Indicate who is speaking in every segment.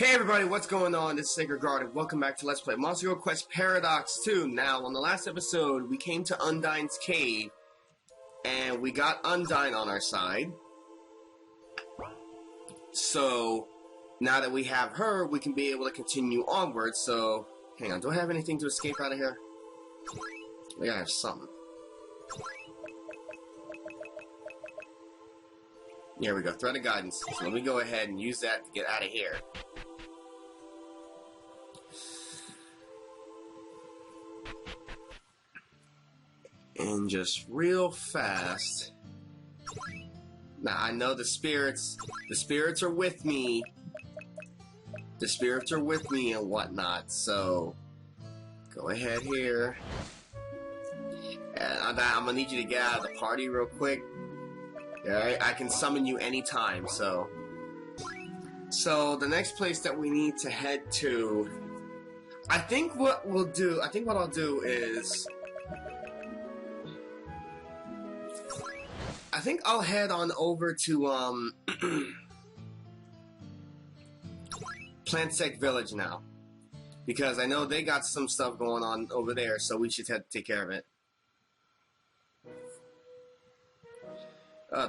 Speaker 1: Hey everybody, what's going on? This is SacredGuard and welcome back to Let's Play Monster Quest Paradox 2. Now, on the last episode, we came to Undyne's cave, and we got Undyne on our side. So, now that we have her, we can be able to continue onward. So, hang on, do I have anything to escape out of here? I gotta have something. Here we go, Thread of Guidance. So let me go ahead and use that to get out of here. And just real fast. Now I know the spirits are with me. The spirits are with me and whatnot, so go ahead here. And I'm gonna need you to get out of the party real quick. Alright, I can summon you anytime, so the next place that we need to head to, I think what I'll do is I think I'll head on over to Plansect Village now, because I know they got some stuff going on over there, so we should head to take care of it.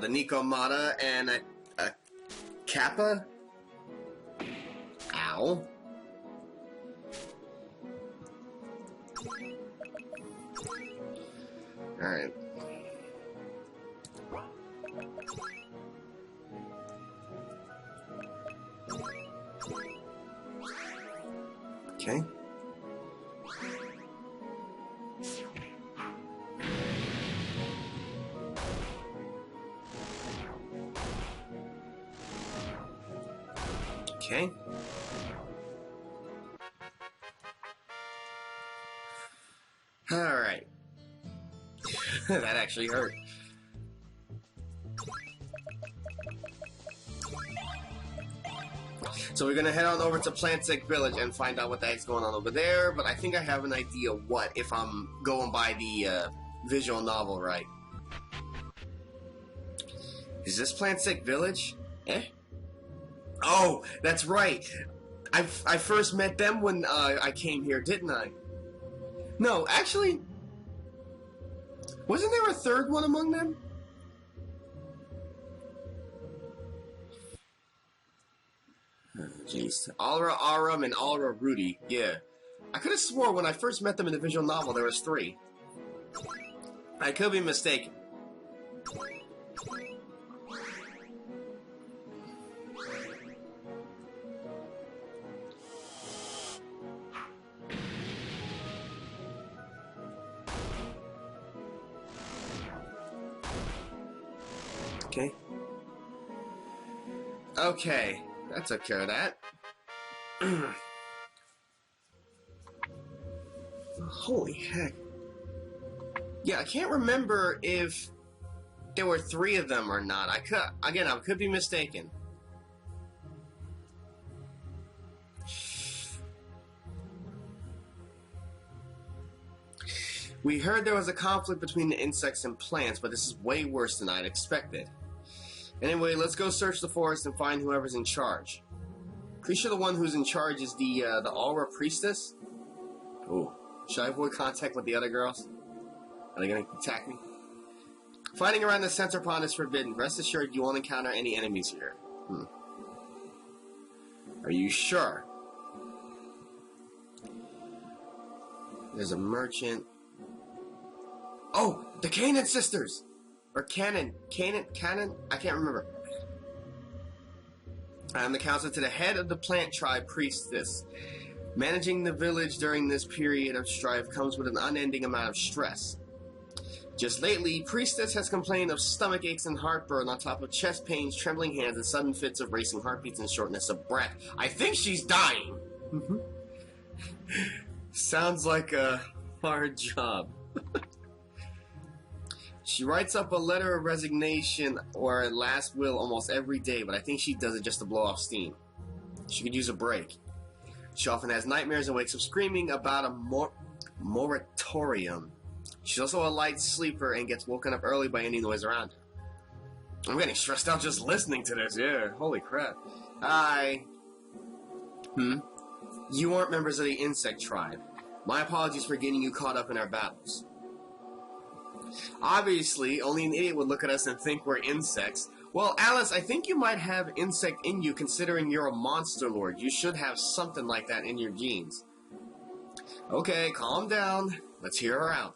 Speaker 1: The Nico Mata and a Kappa. Ow. Alright. Okay. Okay. Alright. That actually hurt. So we're gonna head on over to Plansect Village and find out what the heck's going on over there, but I think I have an idea what if I'm going by the visual novel right. Is this Plansect Village? Eh? Oh, that's right. I first met them when I came here, didn't I? No, actually, wasn't there a third one among them? Jeez. Alra Aram and Alra Rudy. Yeah. I could have swore when I first met them in the visual novel there was 3. I could be mistaken. Okay. Okay. That took care of that. Holy heck. Yeah, I can't remember if there were 3 of them or not. I could be mistaken. We heard there was a conflict between the insects and plants, but this is way worse than I'd expected. Anyway, let's go search the forest and find whoever's in charge. Pretty sure the one who's in charge is the Aura Priestess. Ooh. Should I avoid contact with the other girls? Are they gonna attack me? Fighting around the center pond is forbidden. Rest assured you won't encounter any enemies here. Are you sure? There's a merchant. Oh! The Canaan sisters! Or Canaan? I can't remember. I am the counselor to the head of the plant tribe priestess. Managing the village during this period of strife comes with an unending amount of stress. Just lately, priestess has complained of stomach aches and heartburn on top of chest pains, trembling hands, and sudden fits of racing heartbeats and shortness of breath. I think she's dying! Sounds like a hard job. She writes up a letter of resignation or a last will almost every day, but I think she does it just to blow off steam. She could use a break. She often has nightmares and wakes up screaming about a moratorium. She's also a light sleeper and gets woken up early by any noise around her. I'm getting stressed out just listening to this, yeah. Holy crap. Hi. Hmm? You aren't members of the insect tribe. My apologies for getting you caught up in our battles. Obviously, only an idiot would look at us and think we're insects. Well, Alice, I think you might have insect in you considering you're a monster lord. You should have something like that in your genes. Okay, calm down. Let's hear her out.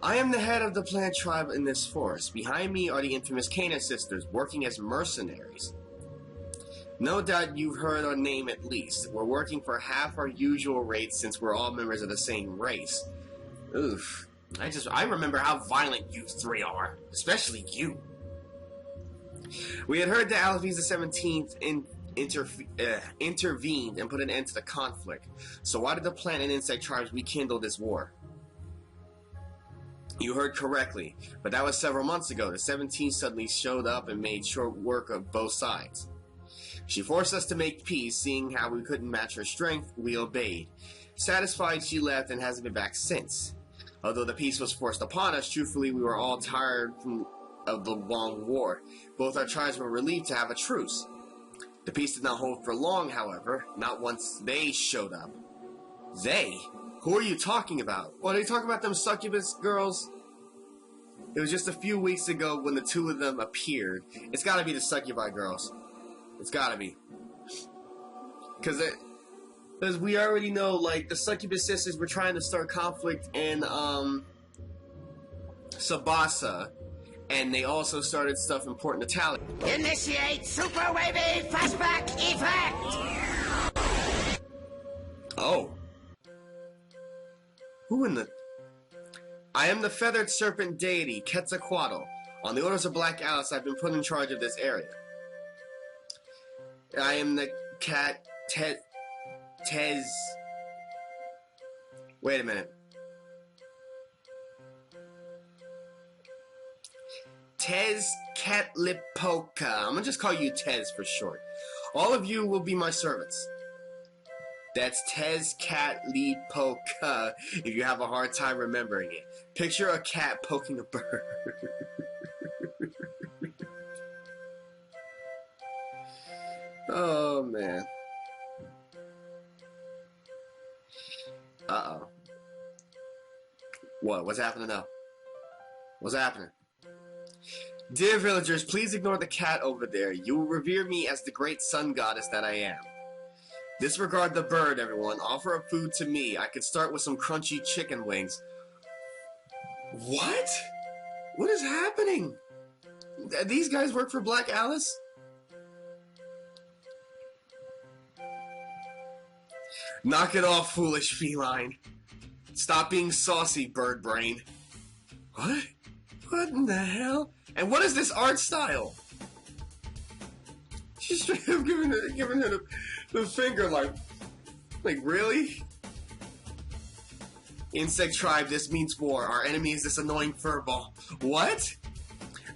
Speaker 1: I am the head of the plant tribe in this forest. Behind me are the infamous Cana sisters, working as mercenaries. No doubt you've heard our name at least. We're working for half our usual rates since we're all members of the same race. Oof. I remember how violent you three are. Especially you. We had heard that Alphys the 17th intervened and put an end to the conflict. So why did the plant and insect tribes rekindle this war? You heard correctly, but that was several months ago. The 17th suddenly showed up and made short work of both sides. She forced us to make peace. Seeing how we couldn't match her strength, we obeyed. Satisfied, she left and hasn't been back since. Although the peace was forced upon us, truthfully, we were all tired of the long war. Both our tribes were relieved to have a truce. The peace did not hold for long, however, not once they showed up. They? Who are you talking about? Well, are you talking about them succubus girls? It was just a few weeks ago when the two of them appeared. It's gotta be the succubi girls. It's gotta be. Because we already know, like, the succubus sisters were trying to start conflict in, Sabasa. And they also started stuff in Port Natalia.
Speaker 2: Initiate Super Wavy Flashback Effect!
Speaker 1: Oh. Who in the... I am the feathered serpent deity, Quetzalcoatl. On the orders of Black Alice, I've been put in charge of this area. I am the Tez... Wait a minute. Tezcatlipoca. I'm gonna just call you Tez for short. All of you will be my servants. That's Tezcatlipoca if you have a hard time remembering it. Picture a cat poking a bird. Oh, man. Uh-oh. What? What's happening now? What's happening? Dear villagers, please ignore the cat over there. You will revere me as the great sun goddess that I am. Disregard the bird, everyone. Offer up food to me. I could start with some crunchy chicken wings. What? What is happening? These guys work for Black Alice? Knock it off, foolish feline. Stop being saucy, bird brain. What? What in the hell? And what is this art style? She's straight up giving her the finger, like really? Insect tribe, this means war. Our enemy is this annoying furball. What?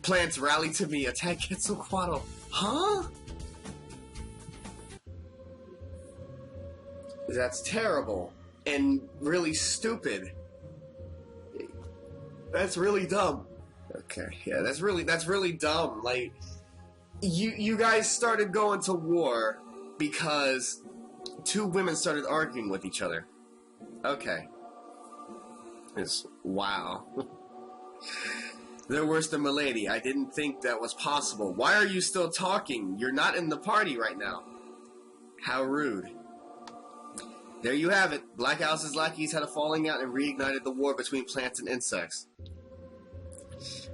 Speaker 1: Plants, rally to me. Attack Quetzalcoatl. Huh? That's terrible and really stupid. That's really dumb. Okay, yeah, that's really dumb. Like, you guys started going to war because two women started arguing with each other. Okay. Wow. They're worse than Milady. I didn't think that was possible. Why are you still talking? You're not in the party right now. How rude. There you have it. Black Alice's lackeys had a falling out and reignited the war between plants and insects.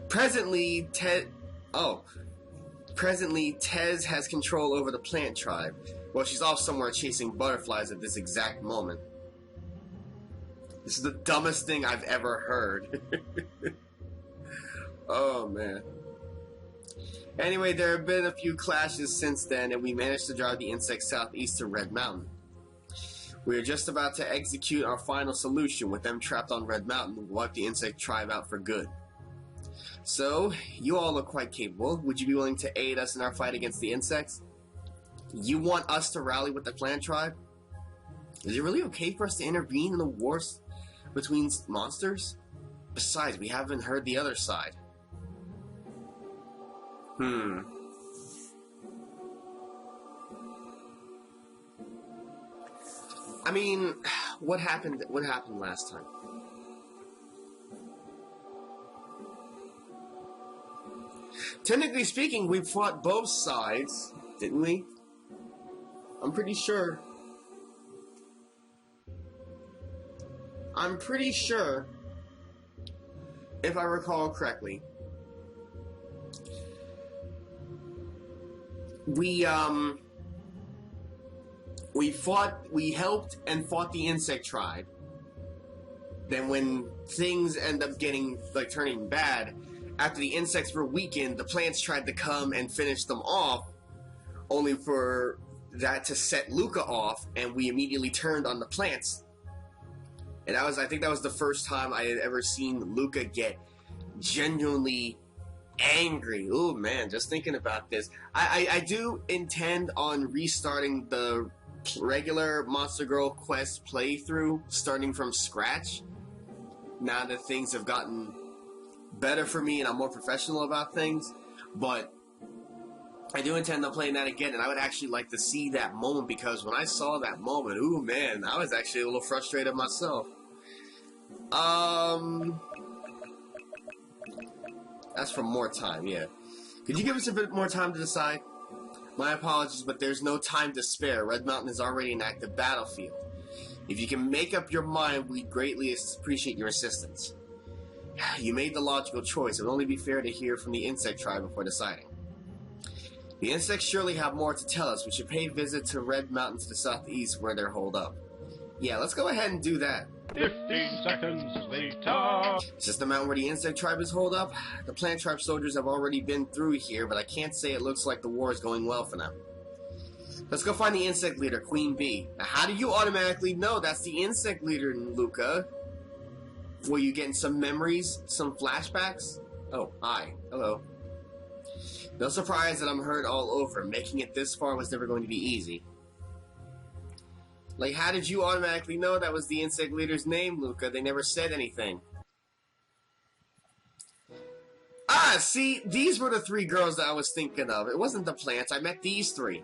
Speaker 1: Presently, Tez has control over the plant tribe. Well, she's off somewhere chasing butterflies at this exact moment. This is the dumbest thing I've ever heard. Oh, man. Anyway, there have been a few clashes since then, and we managed to drive the insects southeast to Red Mountain. We are just about to execute our final solution. With them trapped on Red Mountain, we'll wipe the insect tribe out for good. So, you all look quite capable. Would you be willing to aid us in our fight against the insects? You want us to rally with the plant tribe? Is it really okay for us to intervene in the wars between monsters? Besides, we haven't heard the other side. I mean, what happened last time? Technically speaking, we fought both sides, didn't we? I'm pretty sure. If I recall correctly. We helped and fought the insect tribe. Then when things end up getting, like, turning bad, after the insects were weakened, the plants tried to come and finish them off, only for that to set Luca off, and we immediately turned on the plants. And I think that was the first time I had ever seen Luca get genuinely angry. Oh man, just thinking about this. I do intend on restarting the regular Monster Girl quest playthrough, starting from scratch, now that things have gotten better for me and I'm more professional about things. But I do intend on playing that again, and I would actually like to see that moment, because when I saw that moment, ooh man, I was actually a little frustrated myself. That's for more time, yeah. Could you give us a bit more time to decide? My apologies, but there's no time to spare. Red Mountain is already an active battlefield. If you can make up your mind, we'd greatly appreciate your assistance. You made the logical choice. It would only be fair to hear from the insect tribe before deciding. The insects surely have more to tell us. We should pay a visit to Red Mountain to the southeast where they're holed up. Yeah, let's go ahead and do that.
Speaker 3: 15 seconds later.
Speaker 1: Is this the mountain where the insect tribe is holed up? The plant tribe soldiers have already been through here, but I can't say it looks like the war is going well for them. Let's go find the insect leader, Queen Bee. Now, how do you automatically know that's the insect leader, Luca? Were you getting some memories, some flashbacks? Oh, hi. Hello. No surprise that I'm hurt all over. Making it this far was never going to be easy. Like, how did you automatically know that was the insect leader's name, Luca? They never said anything. Ah, see, these were the three girls that I was thinking of. It wasn't the plants. I met these three.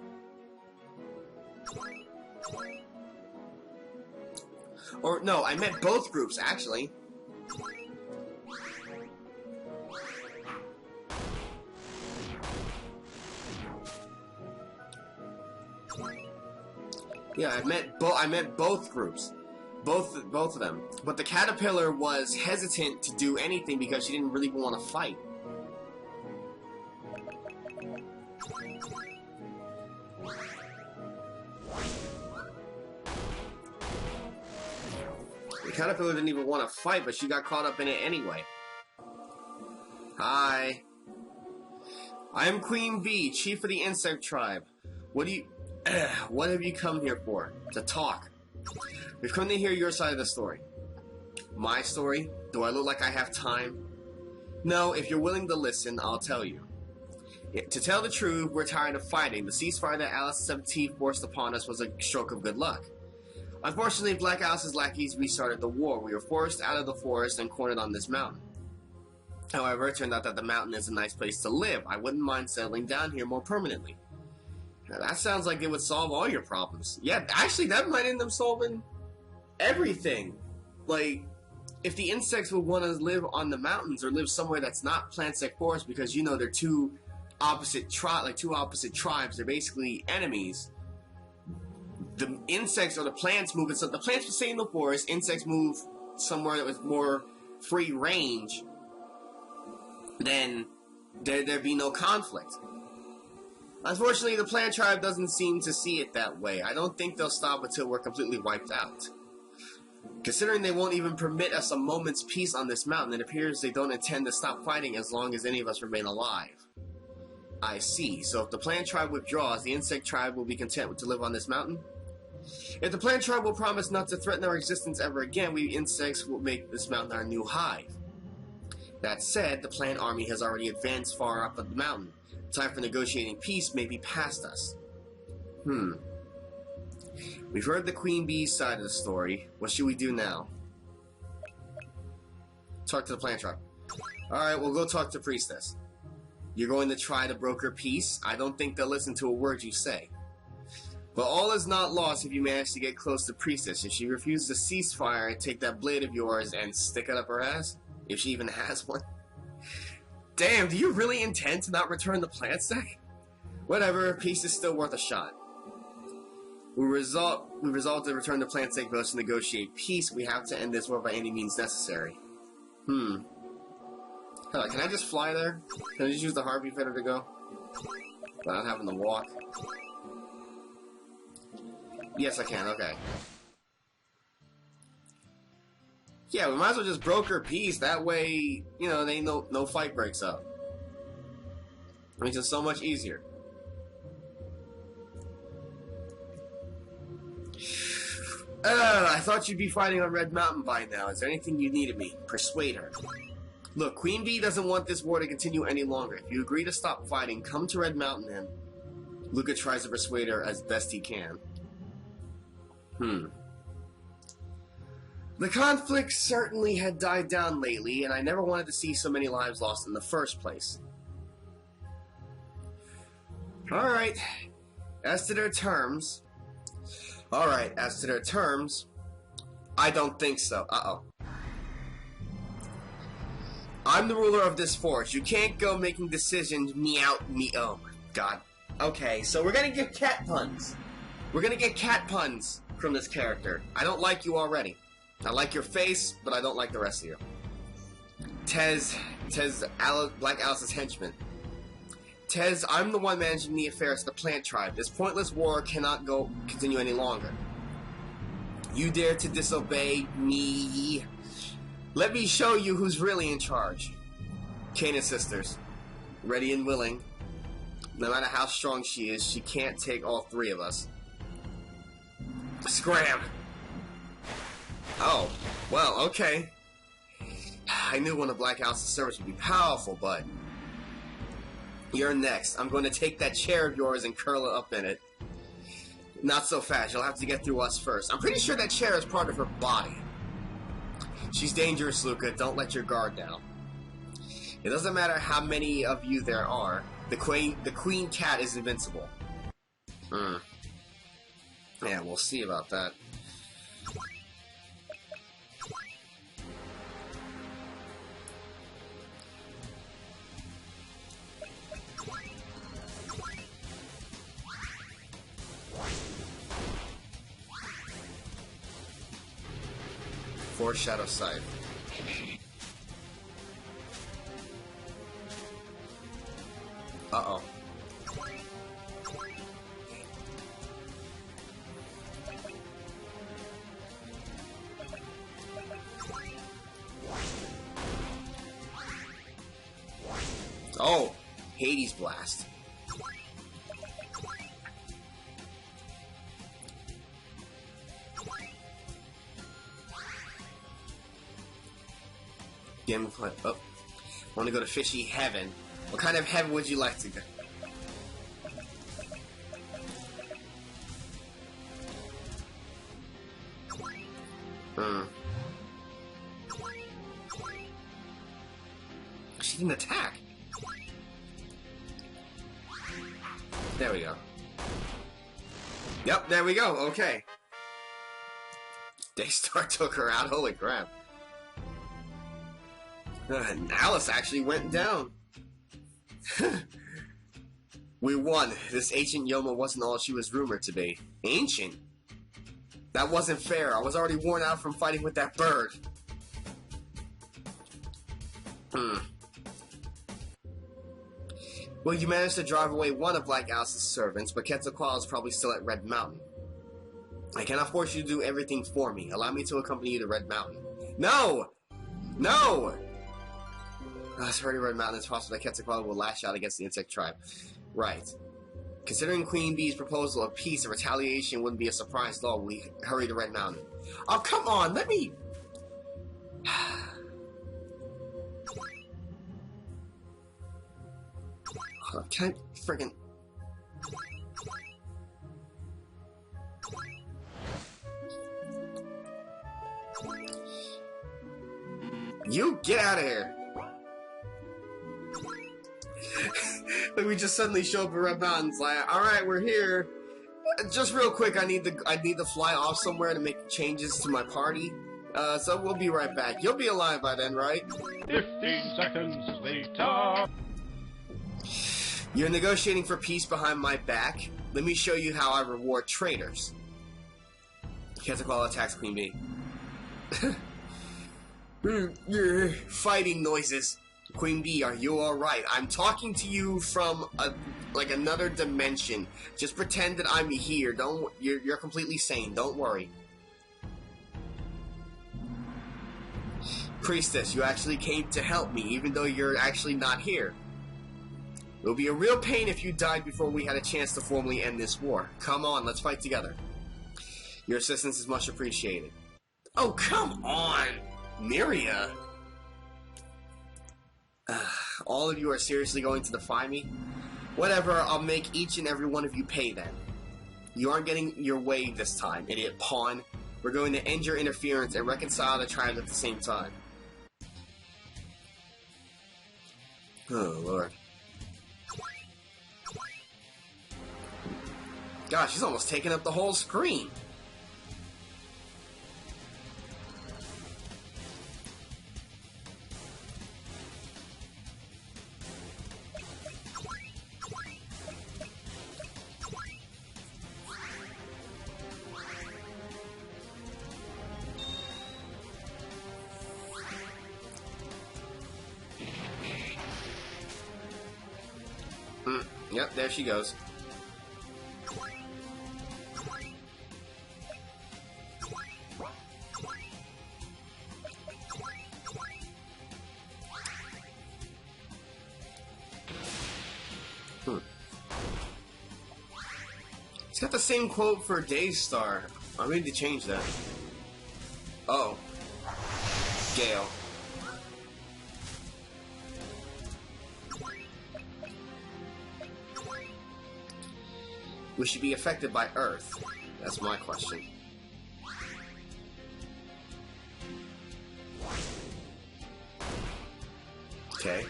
Speaker 1: Or, no, I met both groups, actually. Yeah, I met both groups. Both of them. But the caterpillar was hesitant to do anything because she didn't really want to fight. The caterpillar didn't even want to fight, but she got caught up in it anyway. Hi. I am Queen Bee, chief of the insect tribe. What have you come here for? To talk. We've come to hear your side of the story. My story? Do I look like I have time? No, if you're willing to listen, I'll tell you. To tell the truth, we're tired of fighting. The ceasefire that Alice 17 forced upon us was a stroke of good luck. Unfortunately, Black Alice's lackeys restarted the war. We were forced out of the forest and cornered on this mountain. However, it turned out that the mountain is a nice place to live. I wouldn't mind settling down here more permanently. Now, that sounds like it would solve all your problems. Yeah, actually, that might end up solving everything. Like, if the insects would want to live on the mountains or live somewhere that's not Plansect Forest, because, you know, they're two opposite tribes, they're basically enemies. The insects or the plants move, so the plants would stay in the forest, insects move somewhere that was more free range, then there'd be no conflict. Unfortunately, the plant tribe doesn't seem to see it that way. I don't think they'll stop until we're completely wiped out. Considering they won't even permit us a moment's peace on this mountain, it appears they don't intend to stop fighting as long as any of us remain alive. I see. So if the plant tribe withdraws, the insect tribe will be content to live on this mountain? If the plant tribe will promise not to threaten our existence ever again, we insects will make this mountain our new hive. That said, the plant army has already advanced far up the mountain. Time for negotiating peace may be past us. We've heard the Queen Bee's side of the story. What should we do now? Talk to the plant tribe. Alright, we'll go talk to Priestess. You're going to try to broker peace? I don't think they'll listen to a word you say. But all is not lost if you manage to get close to Priestess. If she refuses to cease fire, take that blade of yours and stick it up her ass. If she even has one. Damn, do you really intend to not return the Plansect? Whatever, peace is still worth a shot. We resolve to return the Plansect votes to negotiate peace. We have to end this war by any means necessary. Can I just fly there? Can I just use the Harpy Feather to go? Without having to walk? Yes, I can, okay. Yeah, we might as well just broker peace. That way, you know, they no fight breaks up. It makes it so much easier. I thought you'd be fighting on Red Mountain by now. Is there anything you need of me? Persuade her. Look, Queen Bee doesn't want this war to continue any longer. If you agree to stop fighting, come to Red Mountain then. Luca tries to persuade her as best he can. The conflict certainly had died down lately, and I never wanted to see so many lives lost in the first place. Alright, as to their terms, I don't think so. I'm the ruler of this force. You can't go making decisions oh my god. Okay, so we're gonna get cat puns. We're gonna get cat puns from this character. I don't like you already. I like your face, but I don't like the rest of you. Black Alice's henchman. Tez, I'm the one managing the affairs of the plant tribe. This pointless war cannot continue any longer. You dare to disobey me? Let me show you who's really in charge. Kana's sisters. Ready and willing. No matter how strong she is, she can't take all three of us. Scram! Oh, well, okay. I knew one of Black Alice's servants would be powerful, but... You're next. I'm going to take that chair of yours and curl it up in it. Not so fast. You'll have to get through us first. I'm pretty sure that chair is part of her body. She's dangerous, Luca. Don't let your guard down. It doesn't matter how many of you there are. The queen cat is invincible. Yeah, we'll see about that. Foreshadow Sight. Uh-oh. Oh! Hades Blast. Gameplay. Oh. Want to go to Fishy Heaven. What kind of heaven would you like to go? She didn't attack. There we go. Yep, there we go. Okay. Daystar took her out. Holy crap. Alice actually went down. We won. This ancient Yoma wasn't all she was rumored to be. Ancient? That wasn't fair. I was already worn out from fighting with that bird. Well, you managed to drive away one of Black Alice's servants, but Quetzalcoatl is probably still at Red Mountain. I cannot force you to do everything for me. Allow me to accompany you to Red Mountain. No! No! It's already Red Mountain. It's possible that Quetzalcoatl will lash out against the insect tribe. Right. Considering Queen Bee's proposal of peace and retaliation wouldn't be a surprise at all, we hurry to Red Mountain. Oh, come on! Let me... Can I friggin... You get out of here! Like we just suddenly show up at Red Mountains like, alright, we're here. just real quick, I need to fly off somewhere to make changes to my party. So we'll be right back. You'll be alive by then, right?
Speaker 3: 15 seconds later.
Speaker 1: You're negotiating for peace behind my back. Let me show you how I reward traitors. Quetzalcoatl attacks Queen Bee. Fighting noises. Queen Bee, are you alright? I'm talking to you from another dimension. Just pretend that I'm here. You're completely sane. Don't worry. Priestess, you actually came to help me, even though you're actually not here. It would be a real pain if you died before we had a chance to formally end this war. Come on, let's fight together. Your assistance is much appreciated. Oh, come on, Miria. All of you are seriously going to defy me? Whatever, I'll make each and every one of you pay then. You aren't getting your way this time, idiot pawn. We're going to end your interference and reconcile the tribes at the same time. Oh, Lord. Gosh, she's almost taking up the whole screen. Yep, there she goes. It's got the same quote for Daystar. I need to change that. Oh. Gale. We should be affected by Earth. That's my question. Okay.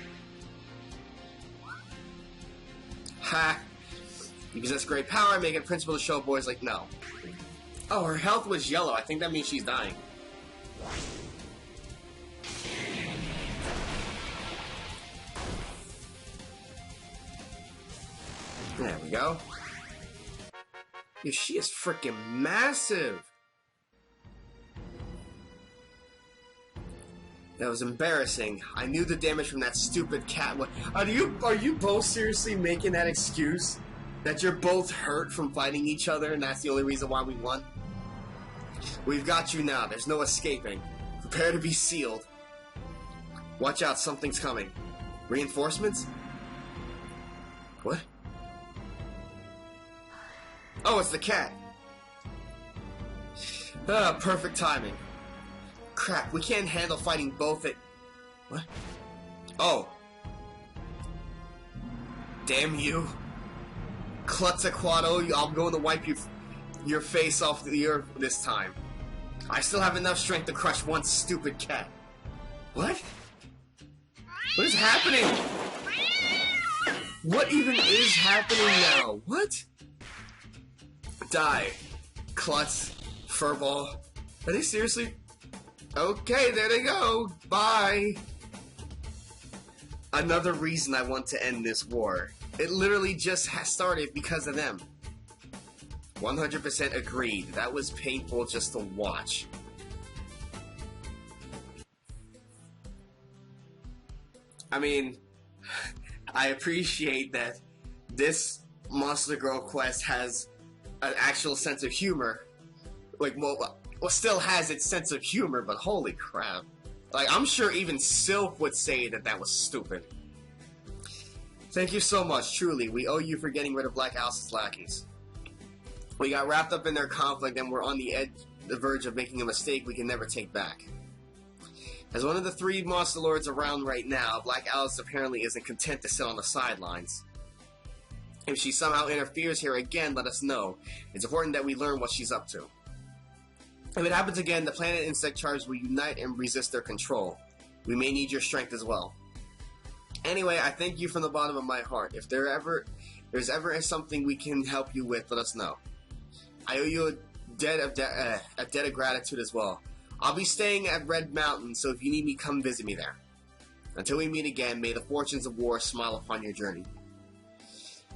Speaker 1: Ha! You possess great power, make it a principle to show boys like no. Oh, her health was yellow. I think that means she's dying. There we go. Yeah, she is freaking massive. That was embarrassing. I knew the damage from that stupid cat. What? Are you both seriously making that excuse? That you're both hurt from fighting each other and that's the only reason why we won? We've got you now. There's no escaping. Prepare to be sealed. Watch out, something's coming. Reinforcements? What? Oh, it's the cat. Ah, perfect timing. Crap, we can't handle fighting both at... What? Oh. Damn you. Quetzalcoatl, I'm going to wipe your face off the earth this time. I still have enough strength to crush one stupid cat. What? What is happening? What even is happening now? What? Die. Klutz. Furball. Are they seriously? Okay, there they go. Bye. Another reason I want to end this war. It literally just has started because of them. 100% agreed. That was painful just to watch. I mean, I appreciate that this Monster Girl quest has an actual sense of humor. Like, well, still has its sense of humor, but holy crap. Like, I'm sure even Sylph would say that that was stupid. Thank you so much, truly. We owe you for getting rid of Black Alice's lackeys. We got wrapped up in their conflict and we're on the verge of making a mistake we can never take back. As one of the 3 Monster Lords around right now, Black Alice apparently isn't content to sit on the sidelines. If she somehow interferes here again, let us know. It's important that we learn what she's up to. If it happens again, the planet insect tribes will unite and resist their control. We may need your strength as well. Anyway, I thank you from the bottom of my heart. If there's ever something we can help you with, let us know. I owe you a debt of gratitude as well. I'll be staying at Red Mountain, so if you need me, come visit me there. Until we meet again, may the fortunes of war smile upon your journey.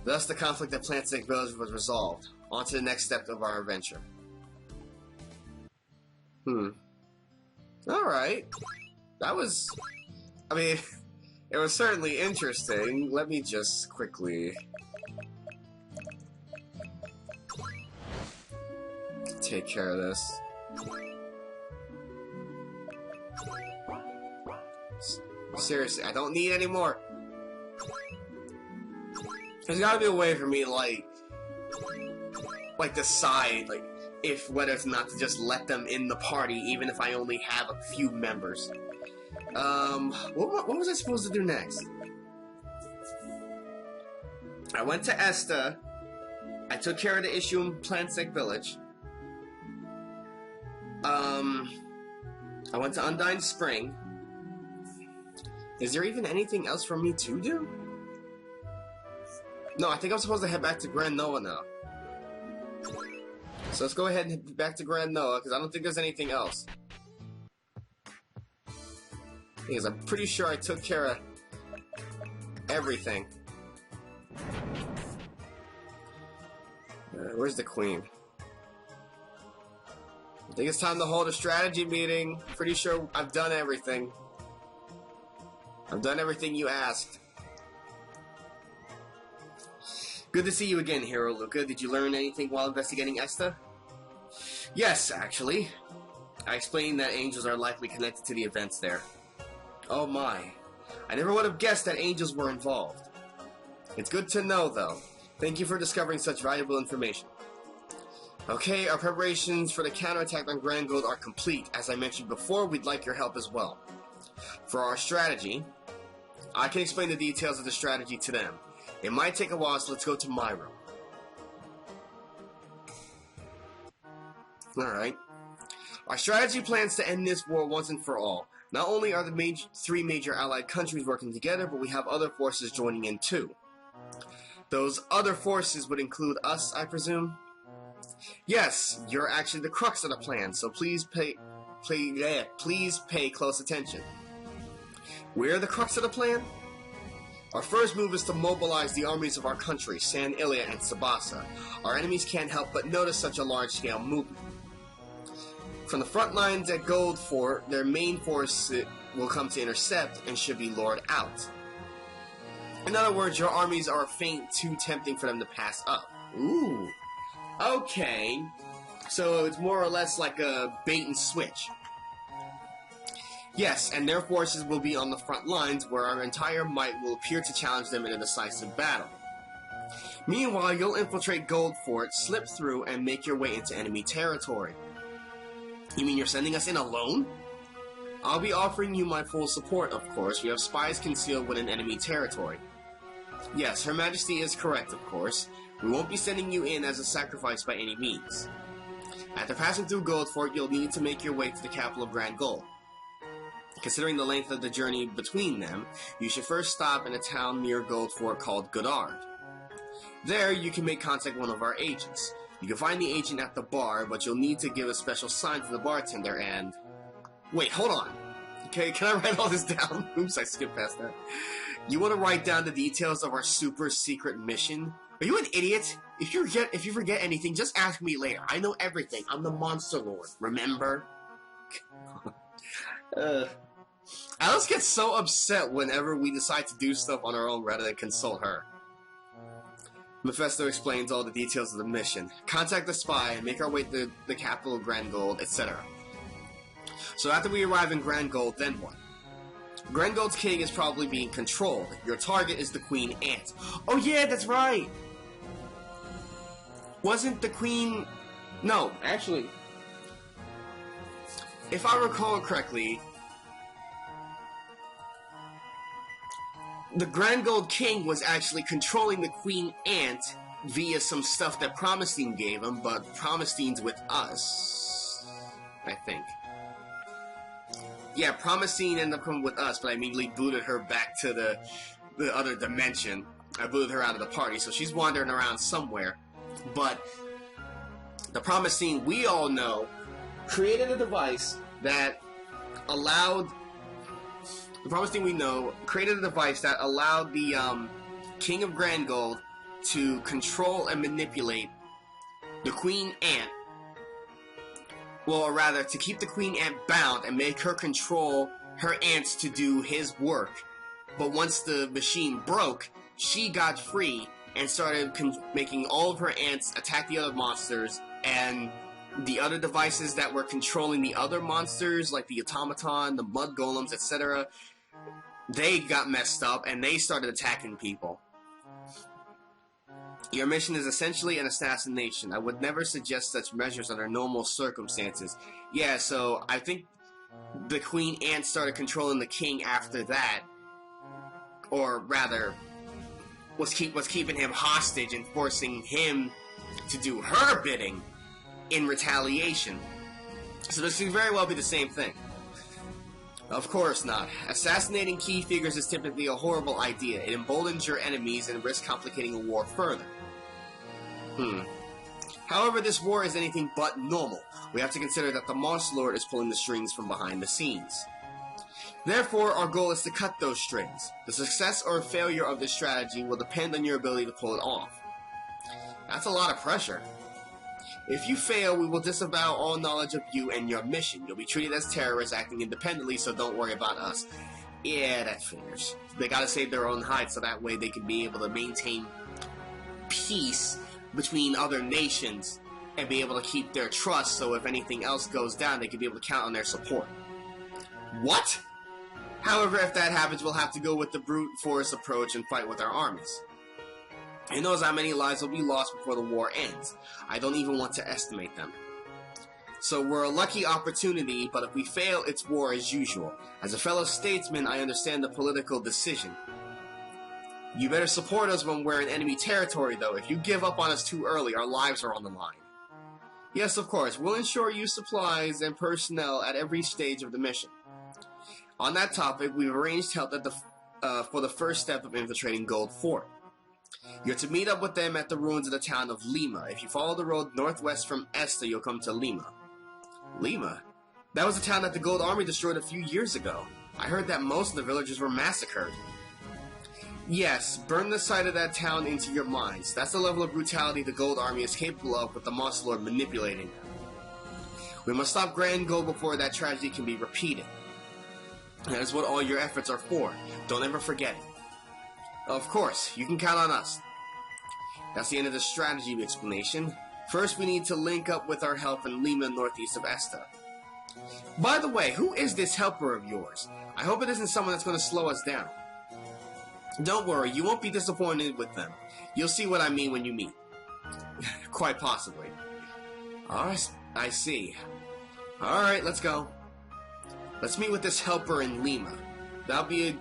Speaker 1: Thus, the conflict at Plansect Village was resolved. On to the next step of our adventure. Alright. That was... I mean, it was certainly interesting. Let me just quickly... take care of this. Seriously, I don't need any more. There's gotta be a way for me to, like decide, like, whether or not to just let them in the party, even if I only have a few members. What was I supposed to do next? I went to Esta. I took care of the issue in Plansect Village. I went to Undyne Spring. Is there even anything else for me to do? No, I think I'm supposed to head back to Grand Noah now. So let's go ahead and head back to Grand Noah, because I don't think there's anything else. Because I'm pretty sure I took care of everything. Where's the queen? I think it's time to hold a strategy meeting. Pretty sure I've done everything. I've done everything you asked. Good to see you again, Hero Luca. Did you learn anything while investigating Esta? Yes, actually. I explained that angels are likely connected to the events there. Oh my. I never would have guessed that angels were involved. It's good to know, though. Thank you for discovering such valuable information. Okay, our preparations for the counterattack on Grangold are complete. As I mentioned before, we'd like your help as well. For our strategy, I can explain the details of the strategy to them. It might take a while, so let's go to my room. Alright. Our strategy plans to end this war once and for all. Not only are the three major allied countries working together, but we have other forces joining in too. Those other forces would include us, I presume? Yes, you're actually the crux of the plan, so please pay close attention. We're the crux of the plan? Our first move is to mobilize the armies of our country, San Ilia and Tsubasa. Our enemies can't help but notice such a large-scale movement. From the front lines at Gold Fort, their main force will come to intercept and should be lured out. In other words, your armies are faint, too tempting for them to pass up. Ooh. Okay. So it's more or less like a bait and switch. Yes, and their forces will be on the front lines, where our entire might will appear to challenge them in a decisive battle. Meanwhile, you'll infiltrate Gold Fort, slip through, and make your way into enemy territory. You mean you're sending us in alone? I'll be offering you my full support, of course. We have spies concealed within enemy territory. Yes, Her Majesty is correct, of course. We won't be sending you in as a sacrifice by any means. After passing through Gold Fort, you'll need to make your way to the capital of Grangold. Considering the length of the journey between them, you should first stop in a town near Gold Fort called Goddard. There, you can make contact with one of our agents. You can find the agent at the bar, but you'll need to give a special sign to the bartender and... Wait, hold on. Okay, can I write all this down? Oops, I skipped past that. You want to write down the details of our super secret mission? Are you an idiot? If you forget anything, just ask me later. I know everything. I'm the Monster Lord, remember? Alice gets so upset whenever we decide to do stuff on our own rather than consult her. Mephisto explains all the details of the mission. Contact the spy, make our way to the capital of Grangold, etc. So after we arrive in Grangold, then what? Grangold's king is probably being controlled. Your target is the Queen Ant. Oh yeah, that's right! Wasn't the Queen... No, actually... If I recall correctly... The Grangold King was actually controlling the Queen Ant via some stuff that Promestine gave him, but Promestine's with us, I think. Yeah, Promestine ended up coming with us, but I immediately booted her back to the other dimension. I booted her out of the party, so she's wandering around somewhere. But the Promised Teen, we all know, created a device that allowed... The Promised Teen, we know, created a device that allowed the King of Grangold to control and manipulate the Queen Ant. Well, or rather, to keep the Queen Ant bound and make her control her ants to do his work. But once the machine broke, she got free and started making all of her ants attack the other monsters, and the other devices that were controlling the other monsters, like the automaton, the mud golems, etc., they got messed up and they started attacking people. Your mission is essentially an assassination. I would never suggest such measures under normal circumstances. Yeah, so I think the Queen Ant started controlling the king after that. Or rather, was keeping him hostage and forcing him to do her bidding in retaliation. So this could very well be the same thing. Of course not. Assassinating key figures is typically a horrible idea. It emboldens your enemies and risks complicating a war further. However, this war is anything but normal. We have to consider that the Monster Lord is pulling the strings from behind the scenes. Therefore, our goal is to cut those strings. The success or failure of this strategy will depend on your ability to pull it off. That's a lot of pressure. If you fail, we will disavow all knowledge of you and your mission. You'll be treated as terrorists acting independently, so don't worry about us. Yeah, that figures. They gotta save their own hide, so that way they can be able to maintain peace between other nations and be able to keep their trust, so if anything else goes down, they can be able to count on their support. What? However, if that happens, we'll have to go with the brute force approach and fight with our armies. Who knows how many lives will be lost before the war ends? I don't even want to estimate them. So we're a lucky opportunity, but if we fail, it's war as usual. As a fellow statesman, I understand the political decision. You better support us when we're in enemy territory, though. If you give up on us too early, our lives are on the line. Yes, of course. We'll ensure you supplies and personnel at every stage of the mission. On that topic, we've arranged help at for the first step of infiltrating Gold Fort. You're to meet up with them at the ruins of the town of Lima. If you follow the road northwest from Esta, you'll come to Lima. Lima? That was a town that the Gold Army destroyed a few years ago. I heard that most of the villagers were massacred. Yes, burn the sight of that town into your minds. That's the level of brutality the Gold Army is capable of with the Monster Lord manipulating them. We must stop Grangold before that tragedy can be repeated. That is what all your efforts are for. Don't ever forget it. Of course, you can count on us. That's the end of the strategy explanation. First, we need to link up with our help in Lima, northeast of Esta. By the way, who is this helper of yours? I hope it isn't someone that's going to slow us down. Don't worry, you won't be disappointed with them. You'll see what I mean when you meet. Quite possibly. Alright, I see. Alright, let's go. Let's meet with this helper in Lima. That'll be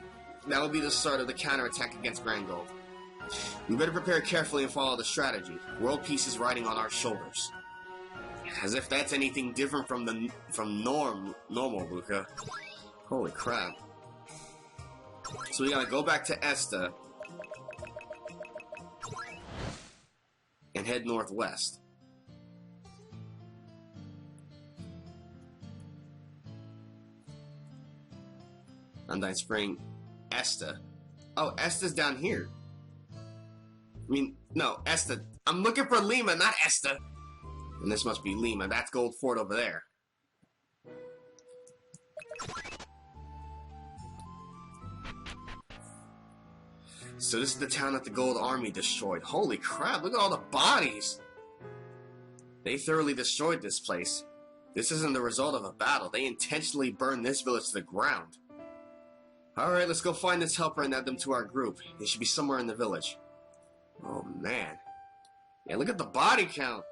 Speaker 1: the start of the counterattack against Grangold. We better prepare carefully and follow the strategy. World peace is riding on our shoulders. As if that's anything different from normal, Luca. Holy crap. So we gotta go back to Esta and head northwest. Undyne Spring, Esta. Oh, Esta's down here. I mean, no, Esta. I'm looking for Lima, not Esta. And this must be Lima. That's Gold Fort over there. So this is the town that the Gold Army destroyed. Holy crap, look at all the bodies! They thoroughly destroyed this place. This isn't the result of a battle. They intentionally burned this village to the ground. Alright, let's go find this helper and add them to our group. They should be somewhere in the village. Oh man. Yeah, look at the body count!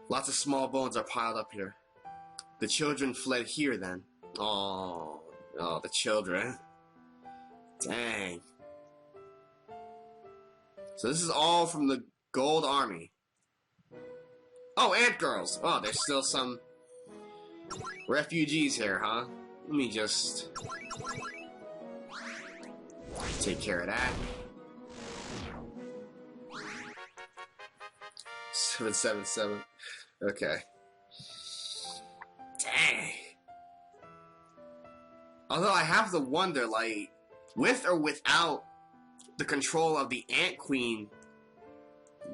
Speaker 1: Lots of small bones are piled up here. The children fled here then. Oh, the children. Dang. So this is all from the Gold Army. Oh, ant girls! Oh, there's still some refugees here, huh? Let me just take care of that. 777. Okay. Dang. Although I have to wonder, like, with or without the control of the Ant Queen,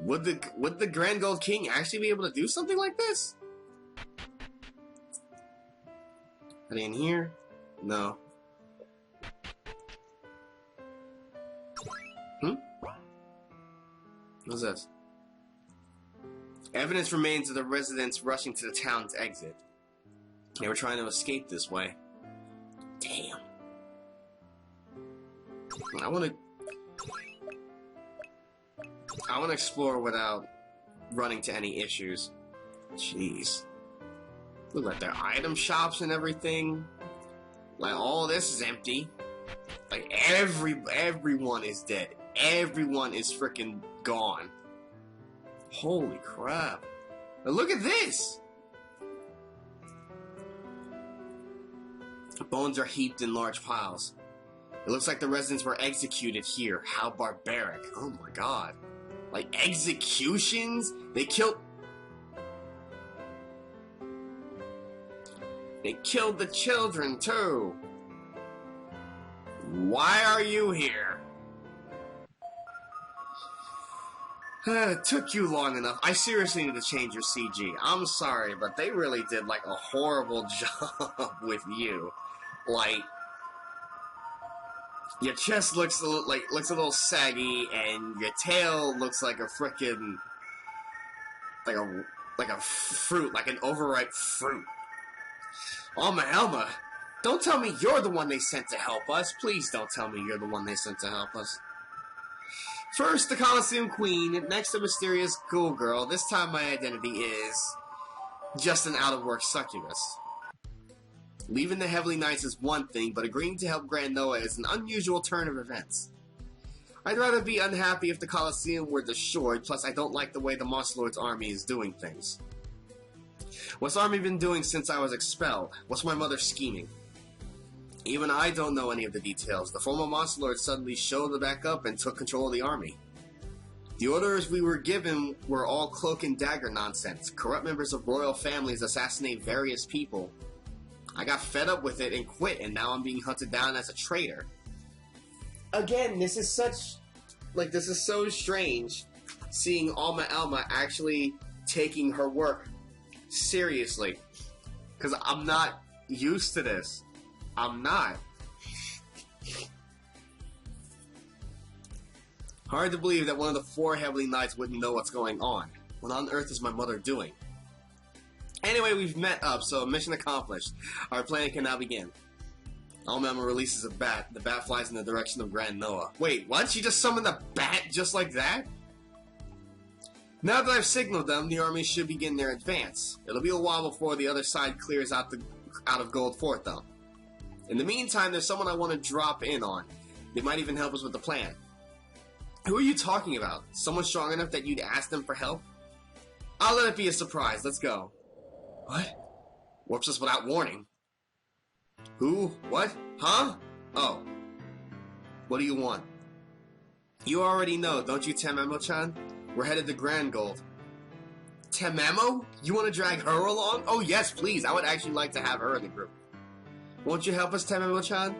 Speaker 1: would the Grangold King actually be able to do something like this? Are they in here? No. What's this? Evidence remains of the residents rushing to the town's exit. They were trying to escape this way. Damn. I want to explore without running to any issues. Jeez. Look like their item shops and everything. Like all this is empty. Like everyone is dead. Everyone is freaking gone. Holy crap. Now look at this! Bones are heaped in large piles. It looks like the residents were executed here. How barbaric. Oh my god. Like executions? They killed the children too. Why are you here? It took you long enough. I seriously need to change your CG. I'm sorry, but they really did like a horrible job with you. Like, your chest looks a little saggy, and your tail looks like a frickin' like a fruit, like an overripe fruit. Elma, don't tell me you're the one they sent to help us. Please don't tell me you're the one they sent to help us. First, the Coliseum Queen, next the mysterious Ghoul Girl. This time my identity is just an out-of-work succubus. Leaving the Heavenly Knights is one thing, but agreeing to help Grand Noah is an unusual turn of events. I'd rather be unhappy if the Coliseum were destroyed, plus I don't like the way the Monster Lord's army is doing things. What's the army been doing since I was expelled? What's my mother scheming? Even I don't know any of the details. The former Monster Lord suddenly showed back up and took control of the army. The orders we were given were all cloak and dagger nonsense. Corrupt members of royal families assassinate various people. I got fed up with it and quit, and now I'm being hunted down as a traitor. Again, this is so strange, seeing Elma actually taking her work seriously. Because I'm not used to this. I'm not. Hard to believe that one of the 4 Heavenly Knights wouldn't know what's going on. What on earth is my mother doing? Anyway, we've met up, so mission accomplished. Our plan can now begin. Elma releases a bat. The bat flies in the direction of Grand Noah. Wait, what? She just summoned a bat just like that? Now that I've signaled them, the army should begin their advance. It'll be a while before the other side clears out of Gold Fort, though. In the meantime, there's someone I want to drop in on. They might even help us with the plan. Who are you talking about? Someone strong enough that you'd ask them for help? I'll let it be a surprise. Let's go. What? Warps us without warning. Who? What? Huh? Oh. What do you want? You already know, don't you, Tamamo-chan? We're headed to Grangold. Tamamo? You want to drag her along? Oh yes, please. I would actually like to have her in the group. Won't you help us, Tamamo-chan?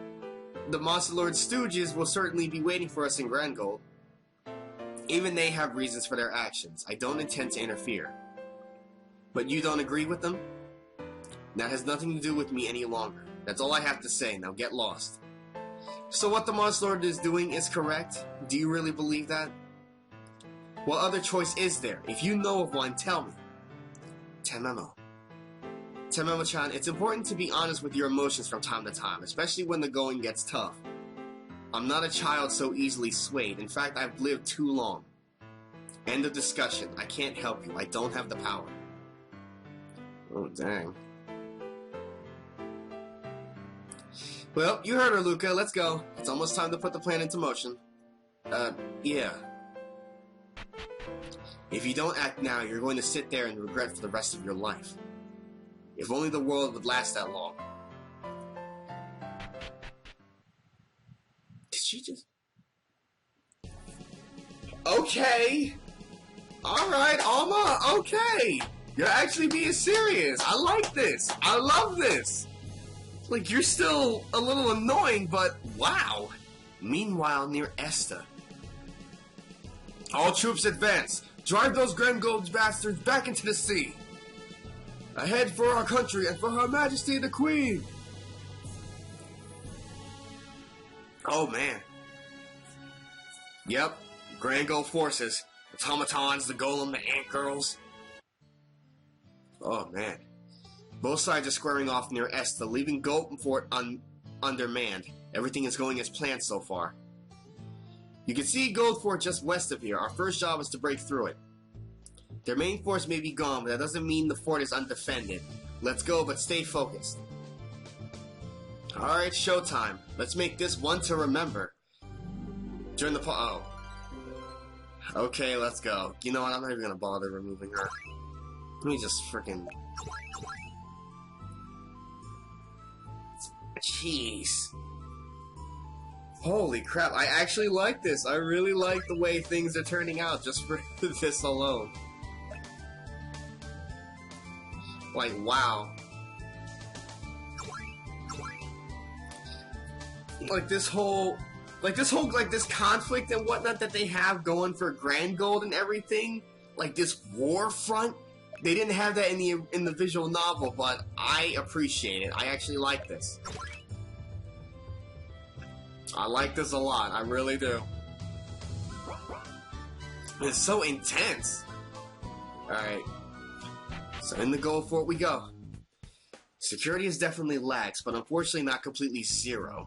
Speaker 1: The Monster Lord's stooges will certainly be waiting for us in Grangold. Even they have reasons for their actions. I don't intend to interfere. But you don't agree with them? That has nothing to do with me any longer. That's all I have to say. Now get lost. So what the Monster Lord is doing is correct? Do you really believe that? What other choice is there? If you know of one, tell me. Tamamo-chan, it's important to be honest with your emotions from time to time, especially when the going gets tough. I'm not a child so easily swayed. In fact, I've lived too long. End of discussion. I can't help you. I don't have the power. Oh, dang. Well, you heard her, Luca. Let's go. It's almost time to put the plan into motion. Yeah. If you don't act now, you're going to sit there and regret for the rest of your life. If only the world would last that long. Did she just... Okay! Alright, Alma, okay. You're actually being serious. I like this. I love this. Like, you're still a little annoying, but wow. Meanwhile, near Esta. All troops advance. Drive those Grangold bastards back into the sea. Ahead for our country and for Her Majesty the Queen. Oh, man. Yep. Grangold forces. Automatons, the golem, the ant girls. Oh, man. Both sides are squaring off near Esta, leaving Golden Fort undermanned. Everything is going as planned so far. You can see Gold Fort just west of here. Our first job is to break through it. Their main force may be gone, but that doesn't mean the fort is undefended. Let's go, but stay focused. Alright, showtime. Let's make this one to remember. During the oh. Okay, let's go. You know what? I'm not even gonna bother removing her. Let me just freaking... Jeez. Holy crap, I actually like this. I really like the way things are turning out just for this alone. Like, wow. Like this conflict and whatnot that they have going for Grangold and everything, like this war front, they didn't have that in the visual novel, but I appreciate it. I actually like this. I like this a lot. I really do. It's so intense. Alright. So in the Gold Fort we go. Security is definitely lax, but unfortunately not completely zero.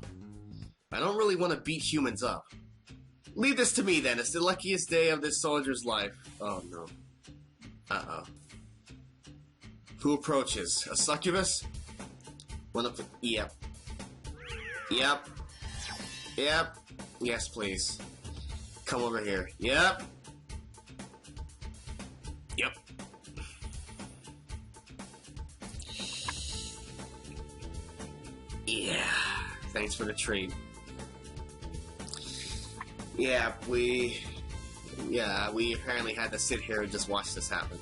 Speaker 1: I don't really want to beat humans up. Leave this to me then. It's the luckiest day of this soldier's life. Oh no. Uh-oh. Who approaches? A succubus? One of the... Yep. Yep. Yep. Yes, please. Come over here. Yep. Yep. Yeah. Thanks for the treat. Yeah, we apparently had to sit here and just watch this happen.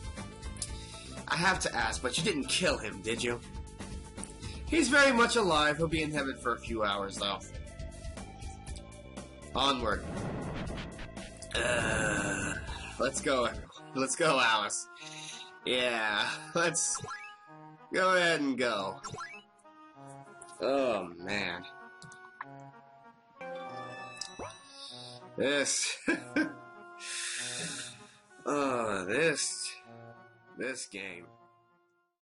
Speaker 1: I have to ask, but you didn't kill him, did you? He's very much alive. He'll be in heaven for a few hours, though. Onward. Let's go. Let's go, Alice. Yeah, let's go ahead and go. Oh, man. This... oh, this game.